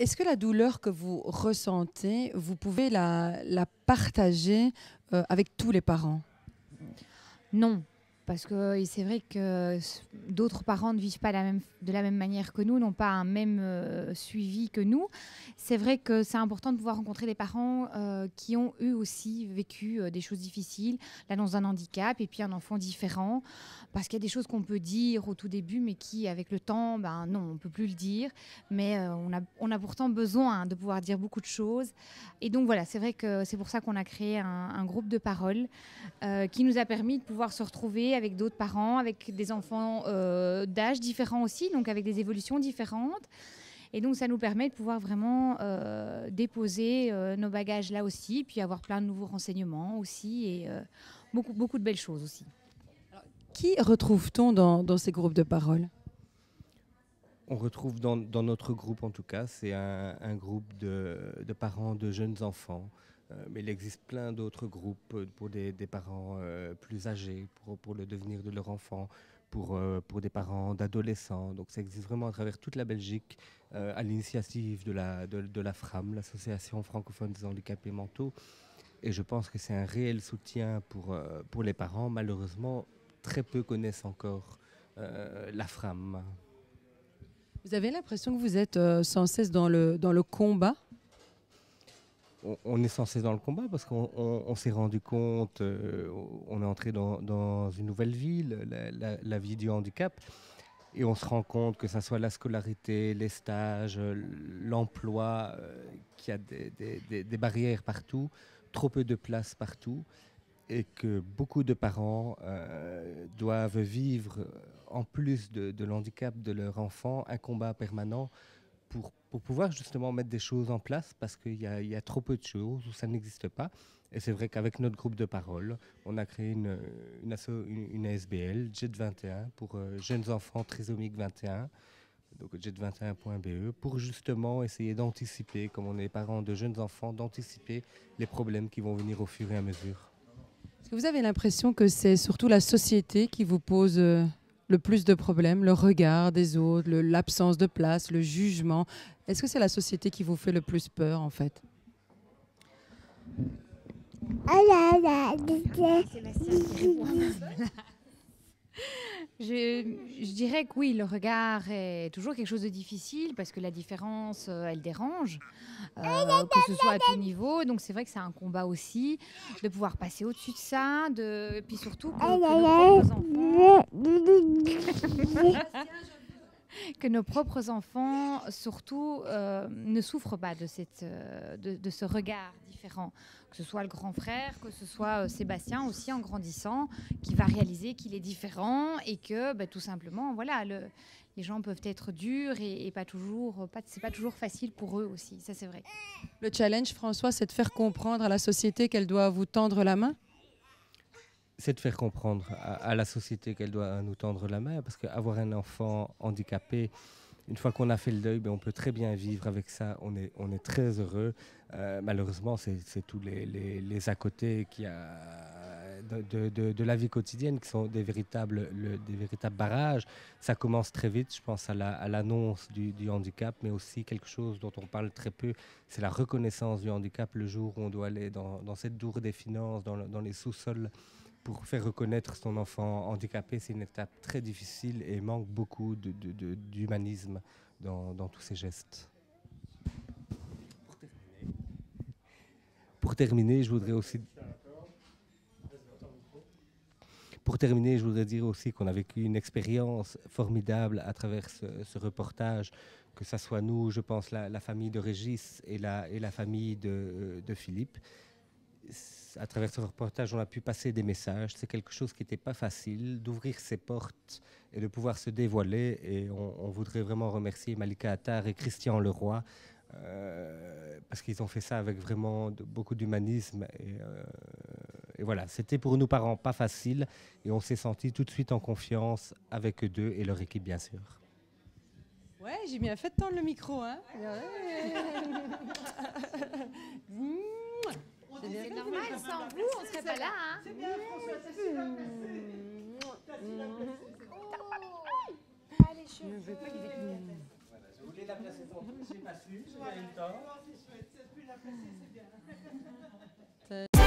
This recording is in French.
Est-ce que la douleur que vous ressentez, vous pouvez la partager avec tous les parents? Non, parce que c'est vrai que d'autres parents ne vivent pas de la même manière que nous, n'ont pas un même suivi que nous. C'est vrai que c'est important de pouvoir rencontrer des parents qui ont eux aussi vécu des choses difficiles, l'annonce d'un handicap et puis un enfant différent. Parce qu'il y a des choses qu'on peut dire au tout début, mais qui, avec le temps, ben non, on ne peut plus le dire. Mais on a pourtant besoin de pouvoir dire beaucoup de choses. Et donc voilà, c'est vrai que c'est pour ça qu'on a créé un groupe de parole qui nous a permis de pouvoir se retrouver avec d'autres parents, avec des enfants d'âge différents aussi, donc avec des évolutions différentes. Et donc ça nous permet de pouvoir vraiment déposer nos bagages là aussi, puis avoir plein de nouveaux renseignements aussi, et beaucoup de belles choses aussi. Qui retrouve-t-on dans ces groupes de parole? On retrouve dans notre groupe, en tout cas, c'est un groupe de parents de jeunes enfants. Mais il existe plein d'autres groupes pour des parents plus âgés, pour le devenir de leur enfant, pour des parents d'adolescents. Donc ça existe vraiment à travers toute la Belgique, à l'initiative de la FRAM, l'Association francophone des handicapés mentaux. Et je pense que c'est un réel soutien pour les parents. Malheureusement, très peu connaissent encore la FRAM. Vous avez l'impression que vous êtes sans cesse dans le combat? On est sans cesse dans le combat parce qu'on s'est rendu compte, on est entré dans une nouvelle ville, la vie du handicap, et on se rend compte que ce soit la scolarité, les stages, l'emploi, qu'il y a des barrières partout, trop peu de place partout, et que beaucoup de parents doivent vivre, en plus de l'handicap de leur enfant, un combat permanent pour pouvoir justement mettre des choses en place, parce qu'il y a trop peu de choses où ça n'existe pas. Et c'est vrai qu'avec notre groupe de parole, on a créé une ASBL, JET21, pour jeunes enfants trisomiques 21, donc jet21.be, pour justement essayer d'anticiper, comme on est parents de jeunes enfants, d'anticiper les problèmes qui vont venir au fur et à mesure. Est-ce que vous avez l'impression que c'est surtout la société qui vous pose le plus de problèmes, le regard des autres, l'absence de place, le jugement? Est-ce que c'est la société qui vous fait le plus peur, en fait? Je dirais que oui, le regard est toujours quelque chose de difficile parce que la différence, elle dérange, que ce soit à tout niveau. Donc c'est vrai que c'est un combat aussi de pouvoir passer au-dessus de ça, et puis surtout que nos propres enfants surtout ne souffrent pas de ce regard différent. Que ce soit le grand frère, que ce soit Sébastien aussi en grandissant, qui va réaliser qu'il est différent et que tout simplement, voilà, les gens peuvent être durs et c'est pas toujours facile pour eux aussi, ça c'est vrai. Le challenge, François, c'est de faire comprendre à la société qu'elle doit vous tendre la main? C'est de faire comprendre à la société qu'elle doit nous tendre la main, parce qu'avoir un enfant handicapé, une fois qu'on a fait le deuil, on peut très bien vivre avec ça, on est très heureux. Malheureusement, c'est tous les à côté qu'il y a de la vie quotidienne qui sont des véritables barrages. Ça commence très vite, je pense à l'annonce du handicap, mais aussi quelque chose dont on parle très peu, c'est la reconnaissance du handicap le jour où on doit aller dans cette dour des finances, dans les sous-sols, pour faire reconnaître son enfant handicapé. C'est une étape très difficile et manque beaucoup d'humanisme dans tous ces gestes. Pour terminer, je voudrais dire aussi qu'on a vécu une expérience formidable à travers ce reportage, que ce soit nous, je pense, la famille de Régis et la famille de Philippe. À travers ce reportage, on a pu passer des messages. C'est quelque chose qui n'était pas facile, d'ouvrir ses portes et de pouvoir se dévoiler. Et on voudrait vraiment remercier Malika Attar et Christian Leroy, parce qu'ils ont fait ça avec vraiment beaucoup d'humanisme. Et voilà, c'était pour nous parents pas facile. Et on s'est senti tout de suite en confiance avec eux deux et leur équipe, bien sûr. Ouais, j'ai bien fait de tendre le micro, hein. C'est normal, sans vous, on ne serait pas là. Hein. C'est bien, François, c'est super passé. Allez, je veux pas qu'il la placer son truc, j'ai pas su, j'ai pas eu le temps. C'est chouette, c'est plus la placer, c'est bien.